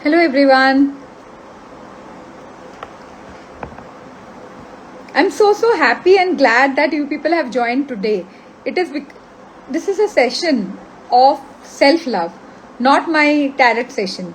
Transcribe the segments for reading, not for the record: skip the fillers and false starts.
Hello everyone. I'm so happy and glad that you people have joined today. This is a session of self-love, not my tarot session.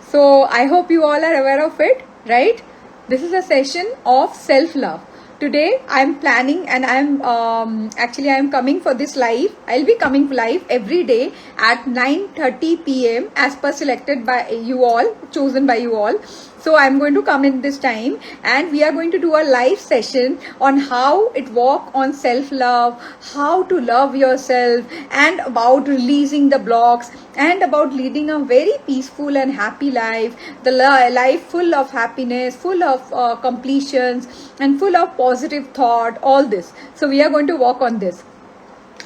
So I hope you all are aware of it, right? This is a session of self-love. Today I'm planning and I'm coming for this live. I'll be coming live every day at 9:30 p.m. as per selected by you all, chosen by you all. So I'm going to come in this time and we are going to do a live session on how it work on self-love, how to love yourself, and about releasing the blocks, and about leading a very peaceful and happy life, the life full of happiness, full of completions, and full of positive thought, all this. So we are going to work on this.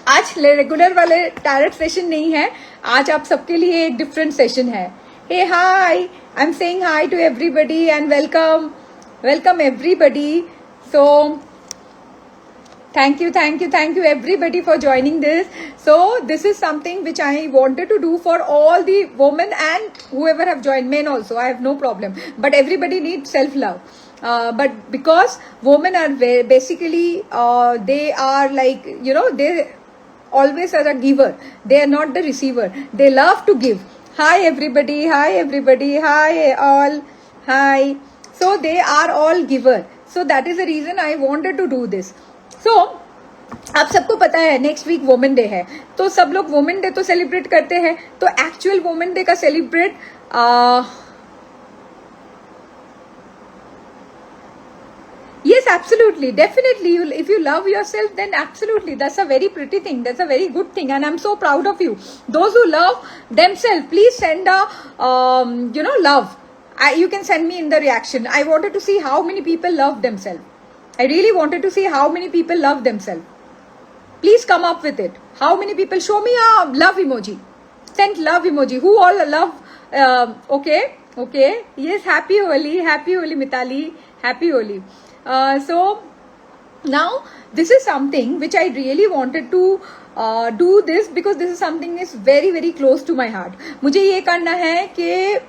आज regular वाले tarot session नहीं है, आज आप सबके लिए एक different session है. Hey, hi, I'm saying hi to everybody and welcome everybody. So thank you everybody for joining this. So this is something which I wanted to do for all the women and whoever have joined, men also, I have no problem, but everybody needs self-love. But because women are basically they are like, they always are a giver, they are not the receiver, they love to give. Hi everybody, hi all, hi. So they are all giver, so that is the reason I wanted to do this. So आप सबको पता है next week women day है, तो सब लोग women day तो celebrate करते हैं, तो एक्चुअल वुमेन डे का celebrate yes, absolutely, definitely. If you love yourself, then absolutely, that's a very pretty thing, that's a very good thing, and I'm so proud of you. Those who love themselves, please send a love. You can send me in the reaction. I wanted to see how many people love themselves. I really wanted to see how many people love themselves. Please come up with it. How many people? Show me a love emoji. Send love emoji. Who all love? Okay. Yes, happy Holi, Mitali. Happy Holi. So now this is something which I really wanted to do this, because this is something is very very close to my heart. मुझे ये करना है कि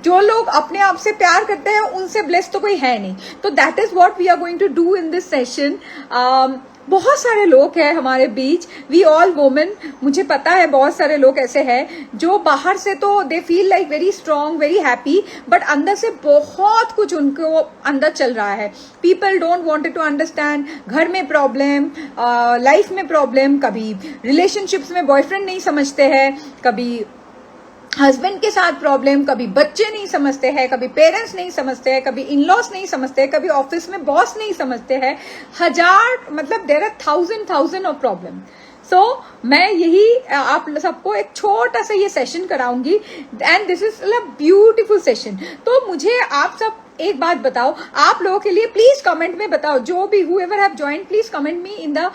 जो लोग अपने आप से प्यार करते हैं उनसे ब्लेस तो कोई है नहीं, तो that is what we are going to do in this session. बहुत सारे लोग हैं हमारे बीच, वी ऑल वुमेन, मुझे पता है बहुत सारे लोग ऐसे हैं जो बाहर से तो they feel like very strong, very happy, but अंदर से बहुत कुछ उनको अंदर चल रहा है. People don't wanted to understand. घर में प्रॉब्लम, लाइफ में प्रॉब्लम, कभी रिलेशनशिप्स में बॉयफ्रेंड नहीं समझते हैं, कभी हस्बैंड के साथ प्रॉब्लम, कभी बच्चे नहीं समझते हैं, कभी पेरेंट्स नहीं समझते हैं, कभी इन लॉस नहीं समझते हैं, कभी ऑफिस में बॉस नहीं समझते हैं. मतलब there are thousand of problem. So मैं यही आप सबको एक छोटा सा ये सेशन कराऊंगी, and this is a beautiful session. तो मुझे आप सब एक बात बताओ, आप लोगों के लिए प्लीज कमेंट में बताओ, जो भी whoever have joined, please comment me in the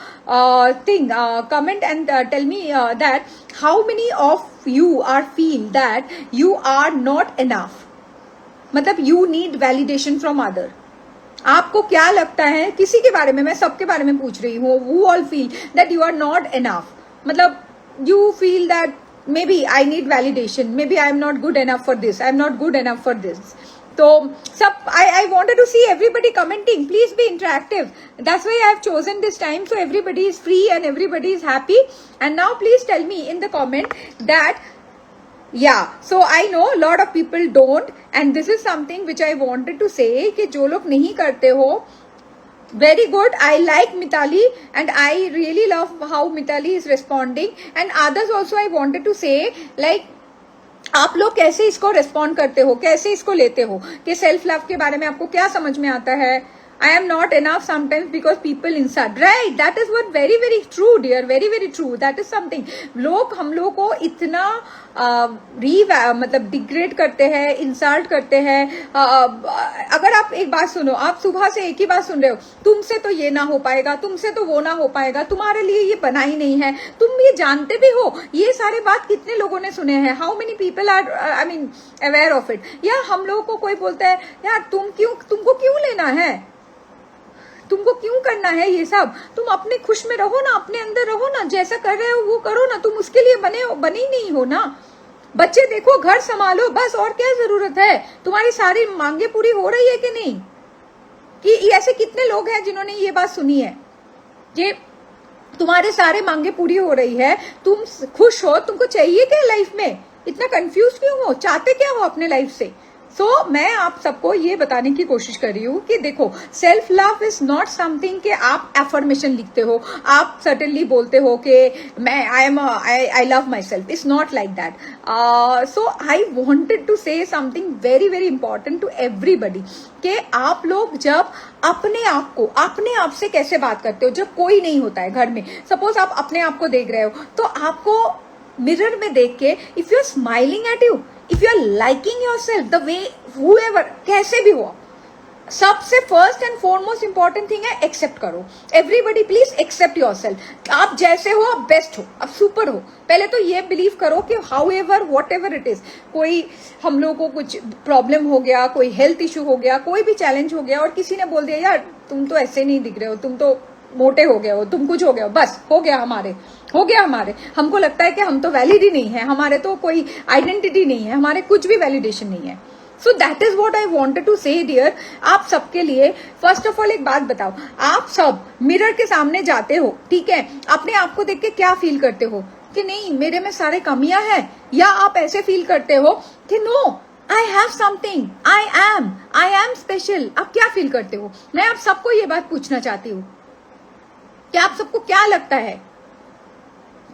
comment and tell me that how many of you are feel that you are not enough. मतलब you need validation from other. आपको क्या लगता है किसी के बारे में, मैं सबके बारे में पूछ रही हूँ, who all feel that you are not enough. मतलब you feel that maybe I need validation, maybe I am not good enough for this, I am not good enough for this. So I wanted to see everybody commenting. Please be interactive. That's why I have chosen this time, so everybody is free and everybody is happy. And now please tell me in the comment that so I know a lot of people don't, and this is something which I wanted to say कि जो लोग नहीं करते हो, very good. I like Mitali and I really love how Mitali is responding, and others also I wanted to say like आप लोग कैसे इसको रेस्पॉन्ड करते हो, कैसे इसको लेते हो, कि सेल्फ लव के बारे में आपको क्या समझ में आता है. I am not enough sometimes because people insult, right? That is what very very true dear, very very true. That is something लोग हम लोग को इतना मतलब डिग्रेड करते हैं, इंसल्ट करते हैं. अगर आप एक बात सुनो, आप सुबह से एक ही बात सुन रहे हो, तुमसे तो ये ना हो पाएगा, तुमसे तो वो ना हो पाएगा, तुम्हारे लिए ये बना ही नहीं है, तुम ये जानते भी हो, ये सारे बात कितने लोगों ने सुने हैं. How many people are I mean aware of it. या हम लोगों को कोई बोलता है यार तुमको क्यों लेना है, तुमको क्यों करना है ये सब, तुम अपने खुश में रहो ना, अपने अंदर रहो ना, जैसा कर रहे हो वो करो ना, तुम उसके लिए बने ही नहीं हो ना. बच्चे देखो, घर संभालो, बस और क्या जरूरत है? तुम्हारी सारी मांगे पूरी हो रही है कि नहीं? कि ऐसे कितने लोग हैं जिन्होंने ये बात सुनी है कि तुम्हारे सारे मांगे पूरी हो रही है, तुम खुश हो, तुमको चाहिए क्या लाइफ में? इतना कंफ्यूज क्यों हो? चाहते क्या हो अपने लाइफ से? मैं आप सबको ये बताने की कोशिश कर रही हूँ कि देखो, self love is not something कि आप एफर्मेशन लिखते हो, आप सर्टेनली बोलते हो कि मैं I love my self. It's not like that. I wanted to say something very very important to everybody कि आप लोग जब अपने आप से कैसे बात करते हो जब कोई नहीं होता है घर में. सपोज आप अपने आप को देख रहे हो, तो आपको मिरर में देख के if you are smiling at you, if you are liking your self the way whoever, कैसे भी हो, सबसे first and foremost important thing है एक्सेप्ट करो. Everybody please accept your self. आप जैसे हो आप बेस्ट हो, आप सुपर हो. पहले तो ये बिलीव करो कि how ever what ever it is, कोई हम लोगों को कुछ प्रॉब्लम हो गया, कोई हेल्थ इश्यू हो गया, कोई भी चैलेंज हो गया और किसी ने बोल दिया यार तुम तो ऐसे नहीं दिख रहे हो, तुम तो मोटे हो गए हो, तुम कुछ हो गए हो, बस हो गया हमारे. हमको लगता है कि हम तो वैलिड ही नहीं है, हमारे तो कोई आइडेंटिटी नहीं है, हमारे कुछ भी वैलिडेशन नहीं है. So that is what I wanted to say dear. आप सबके लिए फर्स्ट ऑफ ऑल एक बात बताओ, आप सब मिरर के सामने जाते हो, ठीक है, अपने आप को देख के क्या फील करते हो कि नहीं मेरे में सारे कमियां हैं, या आप ऐसे फील करते हो कि no I have something, I am special. आप क्या फील करते हो? मैं आप सबको ये बात पूछना चाहती हूँ कि आप सबको क्या लगता है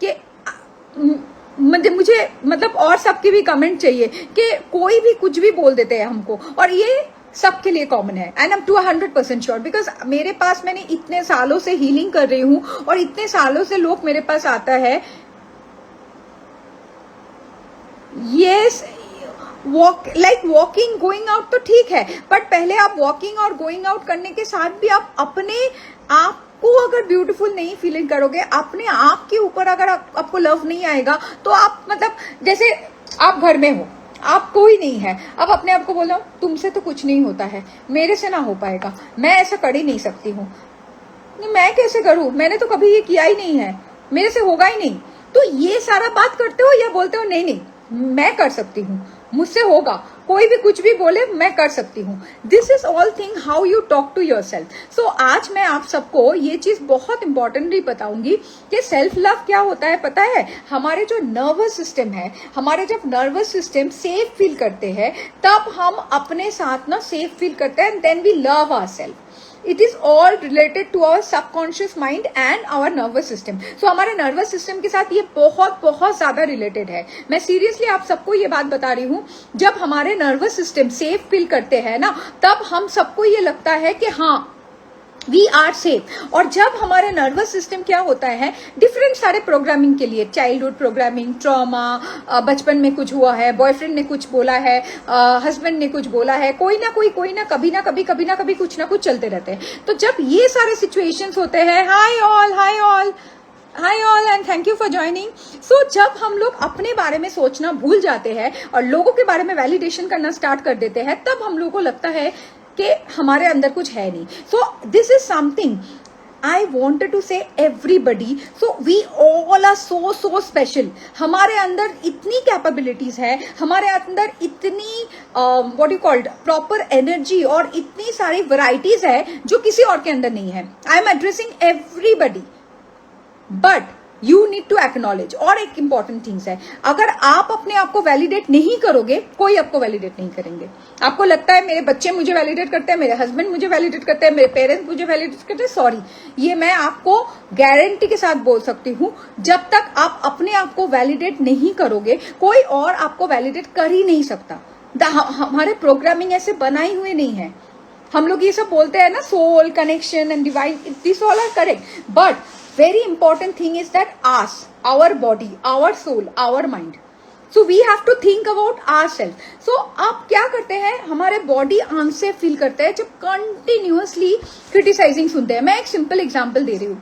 कि मुझे मतलब और सबके भी कमेंट चाहिए कि कोई भी कुछ भी बोल देते हैं हमको, और ये सबके लिए कॉमन है. And I M 200% sure because मेरे पास, मैंने इतने सालों से हीलिंग कर रही हूं और इतने सालों से लोग मेरे पास आता है. यस, वॉकिंग गोइंग आउट तो ठीक है, बट पहले आप वॉकिंग और गोइंग आउट करने के साथ भी आप अपने आप को अगर ब्यूटीफुल नहीं फीलिंग करोगे, अपने आप के ऊपर अगर आपको लव नहीं आएगा, तो आप मतलब जैसे आप घर में हो, आप कोई नहीं है, अब अपने आप को बोलो तुमसे तो कुछ नहीं होता है, मेरे से ना हो पाएगा, मैं ऐसा कर ही नहीं सकती हूँ, मैं कैसे करूं, मैंने तो कभी ये किया ही नहीं है, मेरे से होगा ही नहीं. तो ये सारा बात करते हो या बोलते हो नहीं नहीं मैं कर सकती हूँ, मुझसे होगा, कोई भी कुछ भी बोले मैं कर सकती हूँ. This is all thing how you talk to yourself. So आज मैं आप सबको ये चीज बहुत इंपॉर्टेंटली बताऊंगी कि सेल्फ लव क्या होता है. पता है, हमारे जो नर्वस सिस्टम है, हमारे जब नर्वस सिस्टम सेफ फील करते हैं तब हम अपने साथ ना सेफ फील करते हैं, and then we love ourself. It is all related to our subconscious mind and our nervous system. So हमारे नर्वस सिस्टम के साथ ये बहुत बहुत ज्यादा रिलेटेड है. मैं सीरियसली आप सबको ये बात बता रही हूँ, जब हमारे नर्वस सिस्टम सेफ फील करते हैं ना, तब हम सबको ये लगता है कि हाँ वी आर सेफ. और जब हमारे नर्वस सिस्टम क्या होता है, डिफरेंट सारे प्रोग्रामिंग के लिए, चाइल्डहुड प्रोग्रामिंग, ट्रॉमा, बचपन में कुछ हुआ है, बॉयफ्रेंड ने कुछ बोला है, हस्बैंड ने कुछ बोला है, कोई ना कभी ना कभी कुछ ना कुछ चलते रहते हैं. तो जब ये सारे सिचुएशंस होते हैं, hi all and thank you for joining. So जब हम लोग अपने बारे में सोचना भूल जाते हैं और लोगों के बारे में वैलिडेशन करना स्टार्ट कर देते हैं, तब हम लोगों को लगता है कि हमारे अंदर कुछ है नहीं. So this is something I wanted to say everybody. So we all are so special. हमारे अंदर इतनी कैपेबिलिटीज है, हमारे अंदर इतनी what you called proper energy और इतनी सारी वैरायटीज है जो किसी और के अंदर नहीं है. I am addressing everybody, but you need to acknowledge. और एक इंपॉर्टेंट थिंग्स है, अगर आप अपने आप को वैलिडेट नहीं करोगे, कोई आपको वैलिडेट नहीं करेंगे. आपको लगता है मेरे बच्चे मुझे वैलिडेट करते हैं, मेरे हस्बैंड मुझे वैलिडेट करते हैं, मेरे पेरेंट्स मुझे वैलिडेट करते हैं, सॉरी, ये मैं आपको गारंटी के साथ बोल सकती हूँ, जब तक आप अपने आप को वैलिडेट नहीं करोगे, कोई और आपको वैलिडेट कर ही नहीं सकता. हमारे प्रोग्रामिंग ऐसे बनाई हुए नहीं है. हम लोग ये सब बोलते हैं ना, soul connection and divine, this all are correct, but very important thing is that us, our body, our soul, our mind. So we have to think about ourselves. So आप क्या करते हैं, हमारे बॉडी अनसेफ फील करते हैं जब continuously criticising सुनते हैं. मैं एक सिंपल एग्जांपल दे रही हूँ.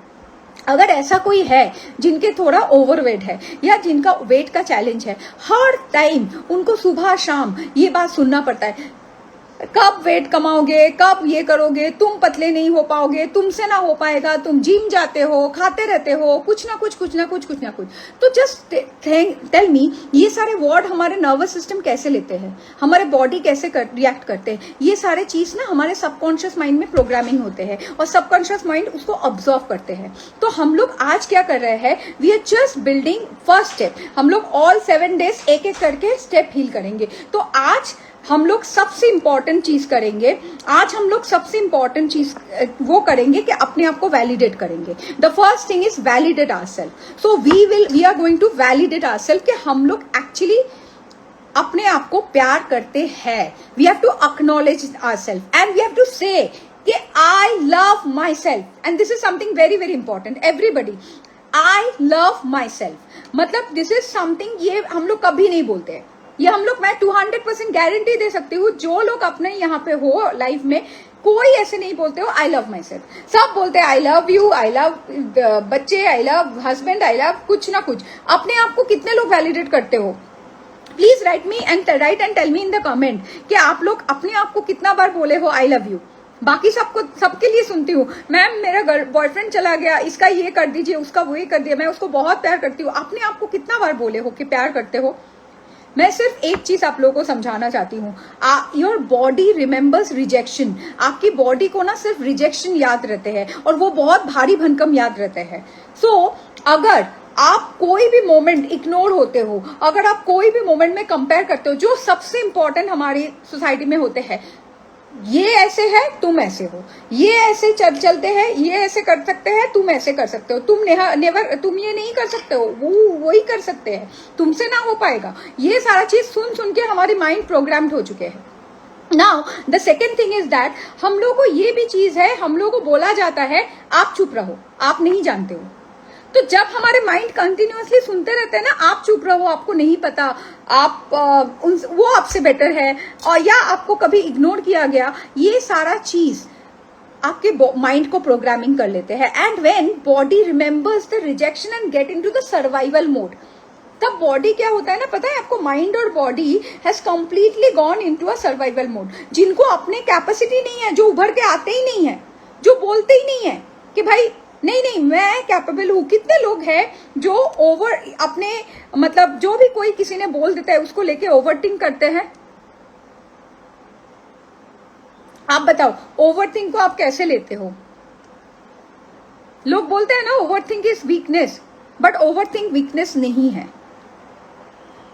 अगर ऐसा कोई है जिनके थोड़ा ओवरवेट है या जिनका वेट का चैलेंज है, हर टाइम उनको सुबह शाम ये बात सुनना पड़ता है, कब वेट कमाओगे, कब ये करोगे, तुम पतले नहीं हो पाओगे, तुमसे ना हो पाएगा, तुम जिम जाते हो, खाते रहते हो, कुछ ना कुछ कुछ ना कुछ कुछ ना कुछ। तो जस्ट टेल मी, ये सारे वर्ड हमारे नर्वस सिस्टम कैसे लेते हैं, हमारे बॉडी कैसे रिएक्ट करते हैं, ये सारे चीज ना हमारे सबकॉन्शियस माइंड में प्रोग्रामिंग होते हैं और सबकॉन्शियस माइंड उसको ऑब्जर्व करते हैं। तो हम लोग आज क्या कर रहे हैं, we are just building first step. हम लोग ऑल 7 डेज एक एक करके स्टेप हील करेंगे। तो आज हम लोग सबसे इंपॉर्टेंट चीज करेंगे, आज हम लोग सबसे इंपॉर्टेंट चीज वो करेंगे कि अपने आप को वैलिडेट करेंगे। The first thing is validate ourself. So we are going to validate ourself कि हम लोग एक्चुअली अपने आप को प्यार करते हैं। We have to acknowledge ourself and we have to say कि I love my self. And this is something very very important everybody, I love my self. मतलब दिस इज समथिंग ये हम लोग कभी नहीं बोलते हैं, ये हम लोग, मैं 200% गारंटी दे सकती हूँ, जो लोग अपने यहाँ पे हो लाइफ में, कोई ऐसे नहीं बोलते हो आई लव माई सेल्फ। सब बोलते हैं I love you, I love बच्चे, I love husband, I love कुछ ना कुछ। अपने आप को कितने लोग वैलिडेट करते हो? Please write and tell me in the comment कि आप लोग अपने आप को कितना बार बोले हो आई लव यू। बाकी सबको, सबके लिए सुनती हूँ, मैम मेरा बॉयफ्रेंड चला गया, इसका ये कर दीजिए, उसका वो ये कर दिया, मैं उसको बहुत प्यार करती हूँ। अपने आप को कितना बार बोले हो कि प्यार करते हो? मैं सिर्फ एक चीज आप लोगों को समझाना चाहती हूँ, योर बॉडी रिमेम्बर्स रिजेक्शन। आपकी बॉडी को ना सिर्फ रिजेक्शन याद रहते हैं और वो बहुत भारी भनकम याद रहते हैं। सो अगर आप कोई भी मोमेंट इग्नोर होते हो, अगर आप कोई भी मोमेंट में कंपेयर करते हो, जो सबसे इंपॉर्टेंट हमारी सोसाइटी में होते हैं, ये ऐसे है तुम ऐसे हो, ये ऐसे चलते हैं, ये ऐसे कर सकते हैं, तुम ऐसे कर सकते हो, तुम नेवर, तुम ये नहीं कर सकते हो, वो ही कर सकते हैं, तुमसे ना हो पाएगा। ये सारा चीज सुन सुन के हमारे माइंड प्रोग्राम्ड हो चुके हैं। Now the second thing is that, हम लोगों को ये भी चीज है, हम लोगों को बोला जाता है आप चुप रहो, आप नहीं जानते हो। तो जब हमारे माइंड कंटिन्यूअसली सुनते रहते हैं ना आप चुप रहो, आपको नहीं पता, आप वो आपसे बेटर है, और या आपको कभी इग्नोर किया गया, ये सारा चीज आपके माइंड को प्रोग्रामिंग कर लेते हैं। And when body remembers the rejection and get into the survival mode, तब बॉडी क्या होता है ना, पता है आपको, माइंड और body has completely gone into a survival mode. जिनको अपने कैपेसिटी नहीं है, जो उभर के आते ही नहीं है, जो बोलते ही नहीं है कि भाई नहीं मैं कैपेबल हूं। कितने लोग हैं जो ओवर अपने, मतलब जो भी कोई किसी ने बोल देता है उसको लेके ओवरथिंक करते हैं? आप बताओ, ओवरथिंक को आप कैसे लेते हो? लोग बोलते हैं ना overthink is weakness, but overthink weakness नहीं है।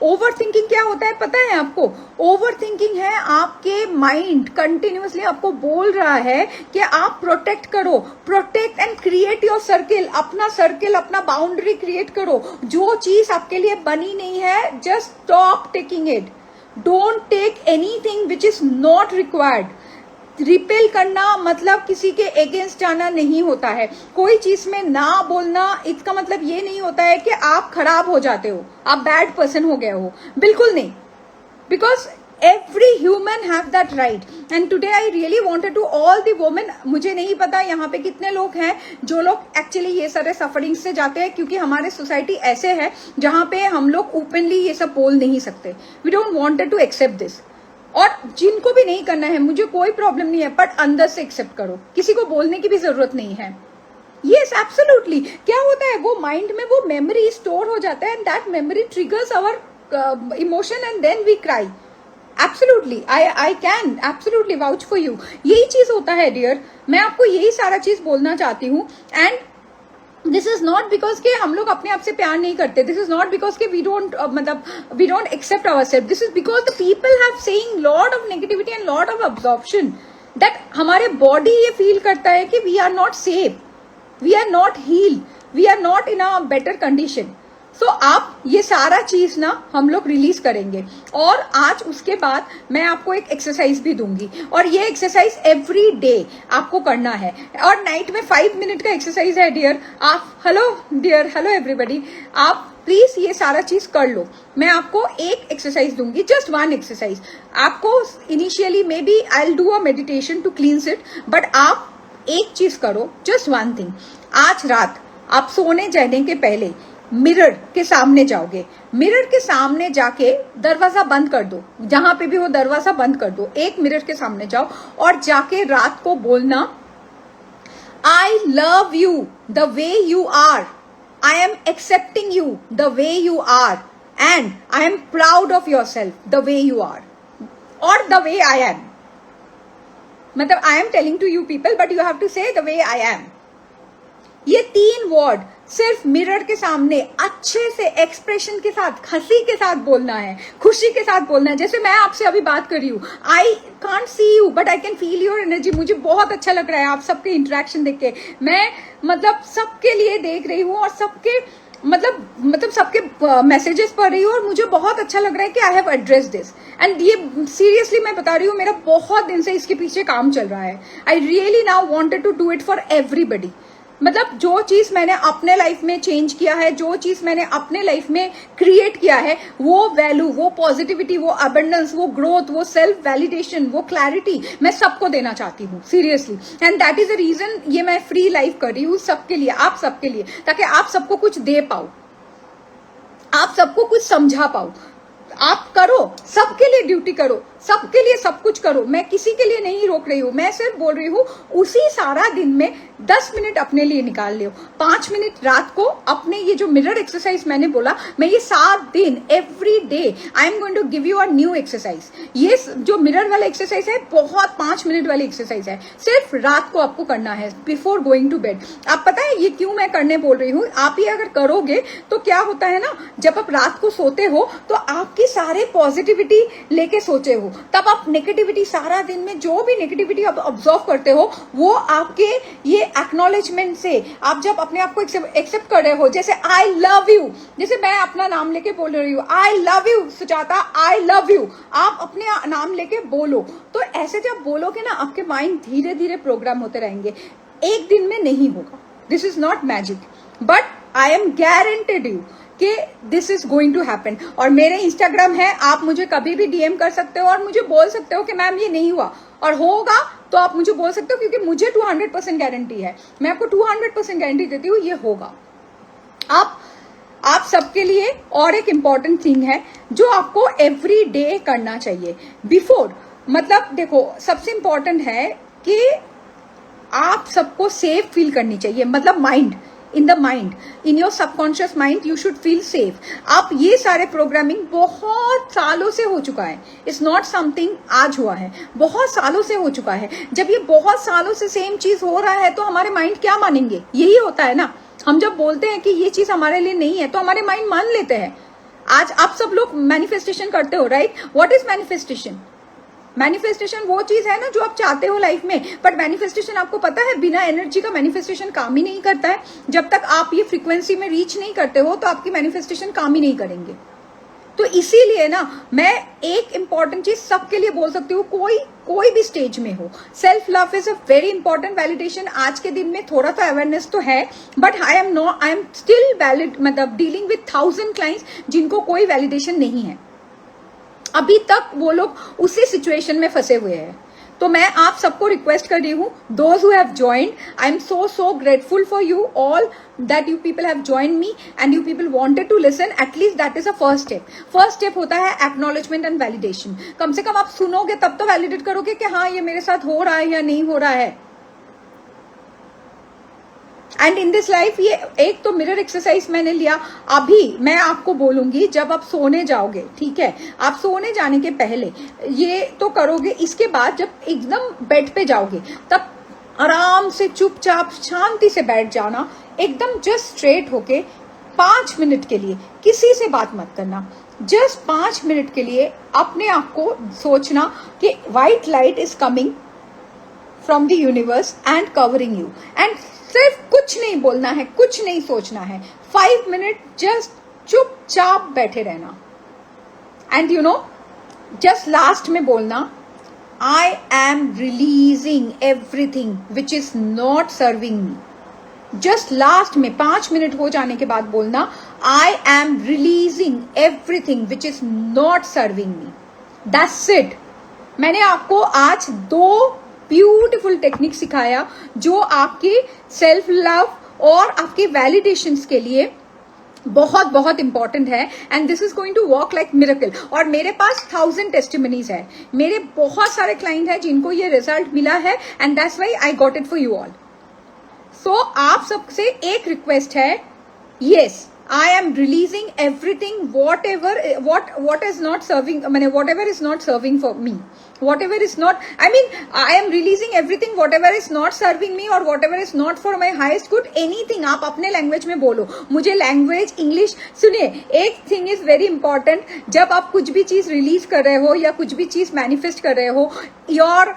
ओवरथिंकिंग क्या होता है पता है आपको? ओवरथिंकिंग है आपके माइंड कंटिन्यूअसली आपको बोल रहा है कि आप प्रोटेक्ट करो, protect and create your circle, अपना बाउंड्री क्रिएट करो। जो चीज आपके लिए बनी नहीं है, just stop taking it. Don't take anything which is not required. Repel करना मतलब किसी के अगेंस्ट जाना नहीं होता है। कोई चीज में ना बोलना इसका मतलब ये नहीं होता है कि आप खराब हो जाते हो, आप बैड पर्सन हो गए हो, बिल्कुल नहीं। Because every human have that right. And today I really wanted to all the women, मुझे नहीं पता यहाँ पे कितने लोग हैं जो लोग एक्चुअली ये सारे सफरिंग से जाते हैं, क्योंकि हमारे सोसाइटी ऐसे है जहां पे हम लोग ओपनली ये सब बोल नहीं सकते। We don't wanted to accept this. और जिनको भी नहीं करना है, मुझे कोई प्रॉब्लम नहीं है, बट अंदर से एक्सेप्ट करो, किसी को बोलने की भी जरूरत नहीं है। Yes absolutely. क्या होता है, वो माइंड में वो मेमोरी स्टोर हो जाता है and that memory triggers our emotion and then we cry. Absolutely, I can absolutely vouch for you. यही चीज होता है डियर, मैं आपको यही सारा चीज बोलना चाहती हूँ। And this is not because के हम लोग अपने आप से प्यार नहीं करते, दिस इज नॉट बिकॉज के we don't accept ourself, this is because the people have saying lot of negativity and lot of absorption, that हमारे बॉडी ये फील करता है कि we are not safe, we are not healed, we are not in a better condition. So आप ये सारा चीज ना हम लोग रिलीज करेंगे। और आज उसके बाद मैं आपको एक एक्सरसाइज भी दूंगी, और ये एक्सरसाइज एवरी डे आपको करना है। और नाइट में 5 मिनट का एक्सरसाइज है डियर। आप हेलो एवरीबडी, आप प्लीज ये सारा चीज कर लो। मैं आपको एक एक्सरसाइज दूंगी, जस्ट 1 एक्सरसाइज। आपको initially may be I will do a meditation to cleanse it, but आप एक चीज करो, जस्ट 1 थिंग। आज रात आप सोने जाने के पहले मिरर के सामने जाओगे, मिरर के सामने जाके दरवाजा बंद कर दो, जहां पे भी हो दरवाजा बंद कर दो, एक मिरर के सामने जाओ और जाके रात को बोलना, I love you the way you are, I am accepting you the way you are, and I am proud of your self the way you are और द वे आई एम. मतलब I am telling to you people but you have to say the way I am. ये 3 word सिर्फ mirror के सामने अच्छे से expression के साथ, हंसी के साथ बोलना है, खुशी के साथ बोलना है. जैसे मैं आपसे अभी बात कर रही हूँ, I can't see you but I can feel your energy. मुझे बहुत अच्छा लग रहा है आप सबके इंटरेक्शन देख के. मैं मतलब सबके लिए देख रही हूँ और सबके मतलब सबके मैसेजेस पढ़ रही हूँ और मुझे बहुत अच्छा लग रहा है कि I have address this. And ये सीरियसली मैं बता रही हूँ, मेरा बहुत दिन से इसके पीछे काम चल रहा है. I really now wanted to do it for everybody. मतलब जो चीज मैंने अपने लाइफ में चेंज किया है, जो चीज मैंने अपने लाइफ में क्रिएट किया है, वो वैल्यू, वो पॉजिटिविटी, वो अबंडेंस, वो ग्रोथ, वो सेल्फ वैलिडेशन, वो क्लैरिटी मैं सबको देना चाहती हूँ seriously. And that is the reason ये मैं फ्री लाइफ कर रही हूँ सबके लिए, आप सबके लिए, ताकि आप सबको कुछ दे पाओ, आप सबको कुछ समझा पाओ. आप करो, सबके लिए ड्यूटी करो, सबके लिए सब कुछ करो. मैं किसी के लिए नहीं रोक रही हूँ, मैं सिर्फ बोल रही हूँ उसी सारा दिन में 10 मिनट अपने लिए निकाल लो, 5 मिनट रात को अपने ये जो मिरर एक्सरसाइज मैंने बोला, मैं ये 7 दिन every day I am going to give you a new exercise. ये जो मिरर वाला एक्सरसाइज है बहुत 5 मिनट वाली एक्सरसाइज है, सिर्फ रात को आपको करना है बिफोर गोइंग टू बेड. आप पता है ये क्यों मैं करने बोल रही हूँ, आप ये अगर करोगे तो क्या होता है ना, जब आप रात को सोते हो तो आपकी सारे पॉजिटिविटी लेके सोचे हो, तब आप नेगेटिविटी सारा दिन में जो भी नेगेटिविटी आप ऑब्जर्व करते हो वो आपके ये एक्नॉलेजमेंट से, आप जब अपने आप को एक्सेप्ट कर रहे हो, जैसे आई लव यू, जैसे मैं अपना नाम लेके बोल रही हूँ, आई love you Sujata, I love you, आप अपने नाम लेके बोलो. तो ऐसे जब बोलोगे ना आपके माइंड धीरे धीरे प्रोग्राम होते रहेंगे. एक दिन में नहीं होगा, this is not magic, but I am guaranteed you कि this is going to happen. और मेरे इंस्टाग्राम है, आप मुझे कभी भी डीएम कर सकते हो और मुझे बोल सकते हो कि मैम ये नहीं हुआ, और होगा तो आप मुझे बोल सकते हो, क्योंकि मुझे 200% गारंटी है, मैं आपको 200% गारंटी देती हूँ ये होगा. आप सबके लिए और एक इम्पॉर्टेंट थिंग है जो आपको एवरी डे करना चाहिए बिफोर. मतलब देखो सबसे इम्पॉर्टेंट है कि आप सबको सेफ फील करनी चाहिए. मतलब mind, in the mind, in your subconscious mind you should feel safe. आप ये सारे प्रोग्रामिंग बहुत सालों से हो चुका है, इट्स नॉट समथिंग आज हुआ है, बहुत सालों से हो चुका है. जब ये बहुत सालों से सेम चीज हो रहा है तो हमारे माइंड क्या मानेंगे, यही होता है ना. हम जब बोलते हैं कि ये चीज हमारे लिए नहीं है तो हमारे माइंड मान लेते हैं. आज आप सब लोग मैनिफेस्टेशन करते हो, right? What is manifestation? Manifestation वो चीज है ना जो आप चाहते हो लाइफ में, बट मैनिफेस्टेशन आपको पता है बिना एनर्जी का मैनिफेस्टेशन काम ही नहीं करता है. जब तक आप ये फ्रीक्वेंसी में रीच नहीं करते हो तो आपकी मैनिफेस्टेशन काम ही नहीं करेंगे. तो इसीलिए ना मैं एक इंपॉर्टेंट चीज सबके लिए बोल सकती हूँ, कोई भी स्टेज में हो, self love is a very important validation. आज के दिन में थोड़ा सा अवेयरनेस तो है, but I am still valid, मतलब डीलिंग विथ 1000 क्लाइंट्स जिनको कोई वैलिडेशन नहीं है. अभी तक वो लोग उसी सिचुएशन में फंसे हुए हैं. तो मैं आप सबको रिक्वेस्ट कर रही हूँ, those who have joined, I am so grateful for you all that you people have joined me and you people wanted to listen. At least that is a first step. First step होता है acknowledgement and validation. कम से कम आप सुनोगे तब तो validate करोगे कि हाँ ये मेरे साथ हो रहा है या नहीं हो रहा है. एंड इन दिस लाइफ ये एक तो मिरर एक्सरसाइज मैंने लिया. अभी मैं आपको बोलूंगी जब आप सोने जाओगे, ठीक है, आप सोने जाने के पहले ये तो करोगे. इसके बाद जब एकदम बेड पे जाओगे तब आराम से चुपचाप शांति से बैठ जाना, एकदम जस्ट स्ट्रेट होके 5 मिनट के लिए किसी से बात मत करना. जस्ट 5 मिनट के लिए अपने आप को सोचना कि white light is coming from the universe and covering you. And सिर्फ कुछ नहीं बोलना है, कुछ नहीं सोचना है. 5 मिनट जस्ट चुपचाप बैठे रहना. And you know just last में बोलना, I am releasing everything which is not serving me. Just last में 5 मिनट हो जाने के बाद बोलना, I am releasing everything which is not serving me. That's it. मैंने आपको आज 2 ब्यूटीफुल टेक्निक सिखाया जो आपके सेल्फ लव और आपके वैलिडेशंस के लिए बहुत बहुत इंपॉर्टेंट है and this is going to work like miracle. और मेरे पास 1000 टेस्टिमनीज है, मेरे बहुत सारे क्लाइंट हैं जिनको ये रिजल्ट मिला है and that's why I got it for you all. So आप सबसे एक रिक्वेस्ट है, yes I am releasing everything, what is not serving, I mean, whatever is not serving for me, whatever is not, I mean, I am releasing everything, whatever is not serving me or whatever is not for my highest good, anything। आप अपने language में बोलो, मुझे language English. सुनिए, एक thing is very important, जब आप कुछ भी चीज रिलीज कर रहे हो या कुछ भी चीज मैनिफेस्ट कर रहे हो, your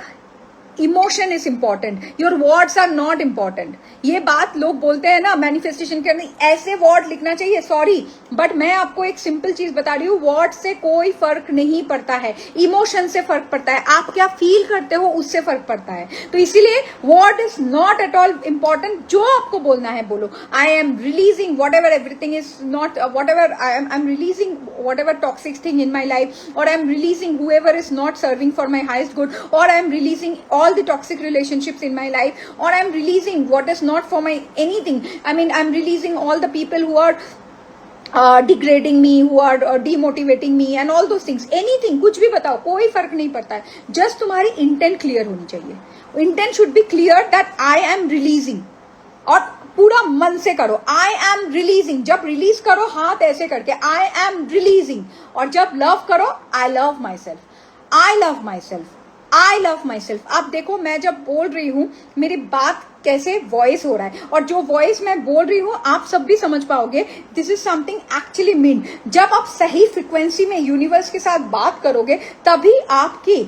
emotion is important, your words are not important. ये बात लोग बोलते हैं ना मैनिफेस्टेशन करने ऐसे वर्ड लिखना चाहिए, सॉरी बट मैं आपको एक सिंपल चीज बता रही हूँ, वर्ड से कोई फर्क नहीं पड़ता है, इमोशन से फर्क पड़ता है, आप क्या फील करते हो उससे फर्क पड़ता है। तो इसीलिए word is not at all important, जो आपको बोलना है बोलो। I am releasing whatever everything is not, whatever I am releasing whatever toxic thing in my life, और I am releasing whoever is not serving for my highest good, or I am releasing all the toxic relationships in my life, or I am releasing what is not for my anything, I mean I am releasing all the people who are degrading me, who are demotivating me and all those things, anything, कुछ भी बताओ, कोई फर्क नहीं पड़ता है, just तुम्हारी intent clear होनी चाहिए। Intent should be clear that I am releasing, और पूरा मन से करो आई एम रिलीजिंग। जब रिलीज करो हाथ ऐसे करके आई एम रिलीजिंग, और जब लव करो आई love my self, I love my self, I love my self. आप देखो मैं जब बोल रही हूं मेरी बात कैसे वॉइस हो रहा है, और जो वॉइस मैं बोल रही हूं आप सब भी समझ पाओगे, this is something actually mean. जब आप सही फ्रिक्वेंसी में यूनिवर्स के साथ बात करोगे तभी आपकी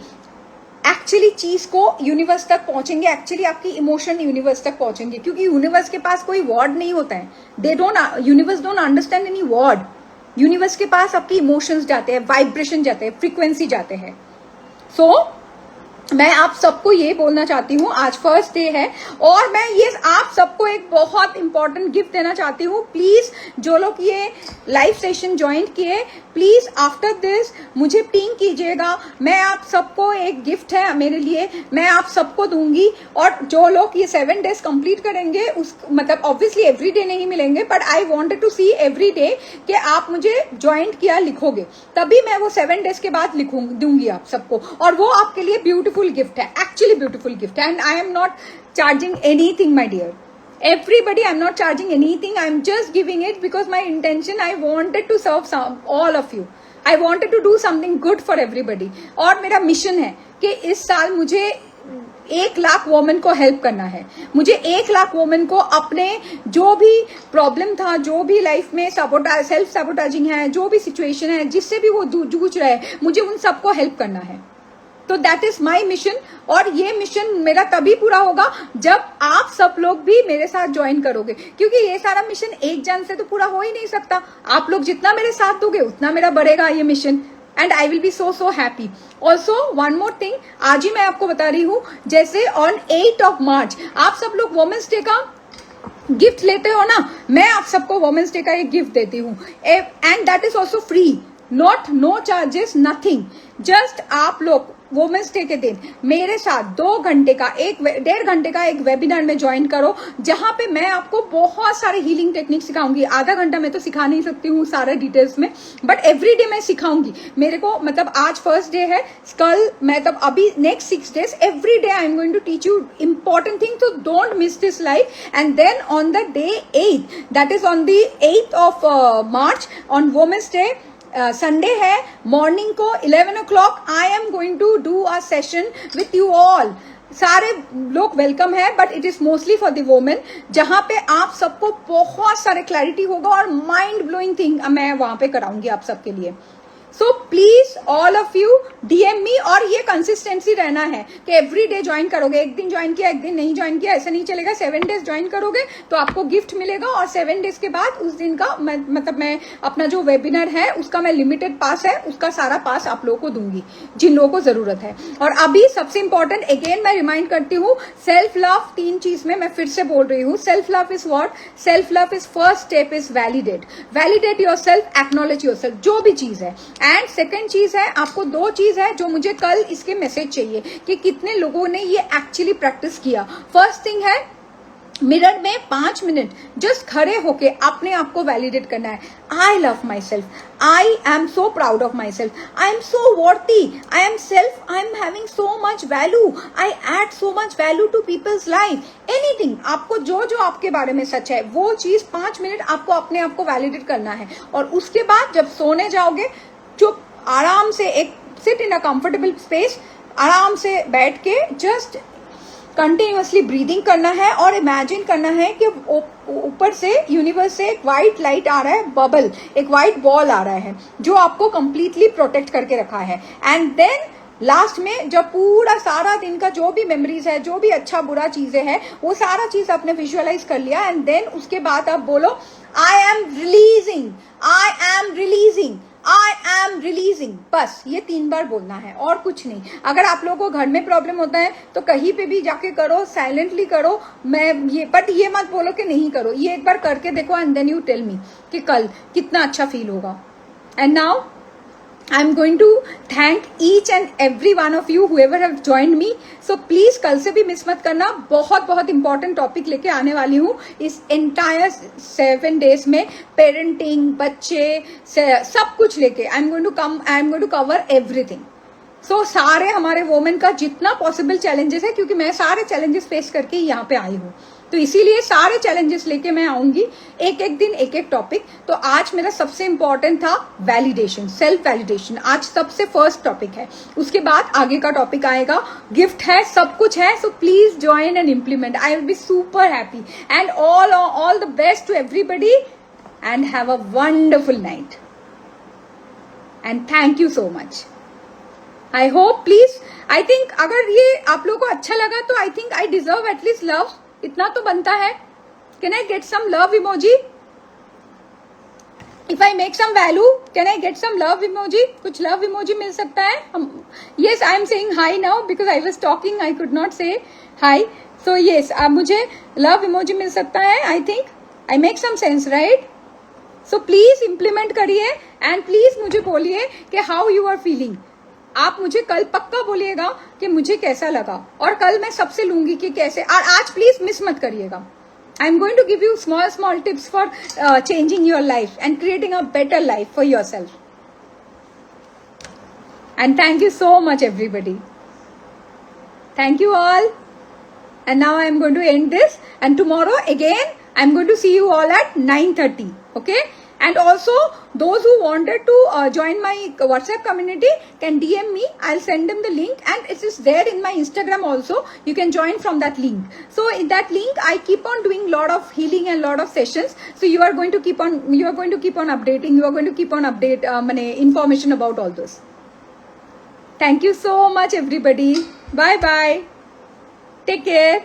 एक्चुअली चीज को यूनिवर्स तक पहुंचेंगे, एक्चुअली आपकी इमोशन यूनिवर्स तक पहुंचेंगे, क्योंकि यूनिवर्स के पास कोई वर्ड नहीं होता है, they don't, universe don't understand any word. Universe के पास आपकी इमोशंस जाते हैं, वाइब्रेशन जाते हैं, फ्रीक्वेंसी जाते हैं। सो मैं आप सबको ये बोलना चाहती हूँ, आज फर्स्ट डे है और मैं ये आप सबको एक बहुत इंपॉर्टेंट गिफ्ट देना चाहती हूँ। प्लीज जो लोग ये लाइव सेशन ज्वाइन किए, प्लीज आफ्टर दिस मुझे पिंग कीजिएगा। मैं आप सबको एक गिफ्ट है मेरे लिए, मैं आप सबको दूंगी। और जो लोग ये 7 डेज कंप्लीट करेंगे, उस मतलब ऑब्वियसली एवरी डे नहीं मिलेंगे, but I wanted to see every day कि आप मुझे ज्वाइन किया लिखोगे, तभी मैं वो 7 डेज के बाद दूंगी आप सबको, और वो आपके लिए ब्यूटीफुल गिफ्ट है, एक्चुअली ब्यूटीफुल गिफ्ट है। And I am not charging anything my dear, everybody, I'm not charging anything, I'm just giving it because my intention, I wanted to serve all of you, I wanted to do something good for everybody। और मेरा mission है कि इस साल मुझे 1 lakh women को help करना है, मुझे 1 लाख वोमेन को अपने जो भी प्रॉब्लम था, जो भी लाइफ में सेल्फ सैबोटाजिंग है, जो भी सिचुएशन है जिससे भी वो जूझ रहे हैं, मुझे उन सबको हेल्प करना है। तो दैट इज माई मिशन, और ये मिशन मेरा तभी पूरा होगा जब आप सब लोग भी मेरे साथ ज्वाइन करोगे, क्योंकि ये सारा मिशन एक जन से तो पूरा हो ही नहीं सकता। आप लोग जितना मेरे साथ दोगे उतना मेरा बढ़ेगा ये mission, and I will B so happy. Also one more thing, आज ही मैं आपको बता रही हूँ, जैसे ऑन 8 ऑफ मार्च आप सब लोग वुमेन्स डे का गिफ्ट लेते हो ना, मैं आप सबको वुमेन्स डे का एक गिफ्ट देती हूँ, and that is also free, not know charges nothing. Just आप लोग वुमेन्स डे के दिन मेरे साथ 2 घंटे का 1.5 घंटे का एक वेबिनार में ज्वाइन करो, जहां पे मैं आपको बहुत सारे हीलिंग टेक्निक सिखाऊंगी। आधा घंटा मैं तो सिखा नहीं सकती हूँ सारे डिटेल्स में, बट एवरी डे मैं सिखाऊंगी। मेरे को मतलब आज फर्स्ट डे है, कल मैं तब अभी next 6 days every day I am going to teach you important thing, तो don't miss this life. And then on the day 8, that is on the 8th of March, on women's day, Sunday है, morning को 11 o'clock I am going to do a session with you all. सारे लोग welcome है, but it is mostly for the women, जहां पे आप सबको बहुत सारे क्लैरिटी होगा और माइंड ब्लोइंग थिंग मैं वहां पे कराऊंगी आप सबके लिए। So please all of you DM मी, और ये कंसिस्टेंसी रहना है कि एवरी डे ज्वाइन करोगे। एक दिन ज्वाइन किया, एक दिन नहीं ज्वाइन किया, ऐसा नहीं चलेगा। 7 डेज ज्वाइन करोगे तो आपको गिफ्ट मिलेगा, और 7 डेज के बाद उस दिन का मैं अपना जो वेबिनार है उसका मैं लिमिटेड पास है, उसका सारा पास आप लोगों को दूंगी जिन लोगों को जरूरत है। और अभी सबसे इंपॉर्टेंट अगेन मैं रिमाइंड करती हूँ, सेल्फ लव 3 चीज में मैं फिर से बोल रही हूँ। Self love is what? Self love is first step is validate your self, acknowledge your self, जो भी चीज है। एंड सेकेंड चीज है, आपको 2 चीज है जो मुझे कल इसके मैसेज चाहिए कि कितने लोगों ने ये एक्चुअली प्रैक्टिस किया। फर्स्ट थिंग है मिरर में 5 मिनट जस्ट खड़े होके अपने आप को वैलिडेट करना है. I love my self, I am so proud of my self, I am so worthy, I am self, I am having so much value, I add so much value to people's life. Anything, आपको जो जो आपके बारे में सच है वो चीज 5 minute आपको अपने आप को वैलिडेट करना है. और उसके बाद जब सोने जाओगे, चुप आराम से एक sit in a comfortable space, आराम से बैठ के जस्ट कंटिन्यूअसली ब्रीदिंग करना है और इमेजिन करना है कि ऊपर से यूनिवर्स से एक व्हाइट लाइट आ रहा है, बबल, एक व्हाइट बॉल आ रहा है जो आपको कंप्लीटली प्रोटेक्ट करके रखा है. एंड देन लास्ट में जब पूरा सारा दिन का जो भी मेमोरीज है, जो भी अच्छा बुरा चीजें हैं, वो सारा चीज आपने विजुअलाइज कर लिया. एंड देन उसके बाद आप बोलो I am releasing, I am releasing, I am releasing. बस ये 3 बार बोलना है और कुछ नहीं. अगर आप लोगों को घर में प्रॉब्लम होता है तो कहीं पे भी जाके करो, साइलेंटली करो. बट ये मत बोलो कि नहीं करो. ये एक बार करके देखो and then you tell me कि कल कितना अच्छा फील होगा. And now I am going to thank each and every one of you whoever have joined me. So please कल से भी मिस मत करना. बहुत बहुत इंपॉर्टेंट टॉपिक लेके आने वाली हूँ इस एंटायर 7 days में. पेरेंटिंग, बच्चे, सब कुछ लेके I am going to cover everything. So सारे हमारे वोमेन का जितना पॉसिबल चैलेंजेस है, क्योंकि मैं सारे चैलेंजेस फेस करके ही यहाँ पे आई हूँ, तो इसीलिए सारे चैलेंजेस लेके मैं आऊंगी. एक एक दिन एक एक टॉपिक. तो आज मेरा सबसे इंपॉर्टेंट था वैलिडेशन, सेल्फ वैलिडेशन. आज सबसे फर्स्ट टॉपिक है. उसके बाद आगे का टॉपिक आएगा, गिफ्ट है, सब कुछ है. So please join and implement. I will be super happy. And all the best to everybody and have a wonderful night. And thank you so much. I hope, please, I think अगर ये आप लोगों को अच्छा लगा तो I think I deserve at least love. इतना तो बनता है. Can I get some love emoji? If I make some value, can I get some love emoji? कुछ लव इमोजी मिल सकता है? Yes, I am saying hi now because I was talking, I could not say hi. So yes, अब मुझे love emoji मिल सकता है. I think I make some sense, right? So please implement करिए and please मुझे बोलिए कि how you are feeling. आप मुझे कल पक्का बोलिएगा कि मुझे कैसा लगा, और कल मैं सबसे लूंगी कि कैसे. और आज प्लीज मिस मत करिएगा. I am going to give you small tips for changing your life and creating a better life for your self. And thank you so much everybody. Thank you all. And now I am going to end this, and tomorrow again I am going to see you all at 9:30. Okay? And also those who wanted to join my WhatsApp community can DM me. I'll send them the link, and it is there in my Instagram also. You can join from that link. So in that link I keep on doing lot of healing and lot of sessions. So you are going to keep on updating. You are going to keep on information about all those. Thank you so much everybody. Bye bye. Take care.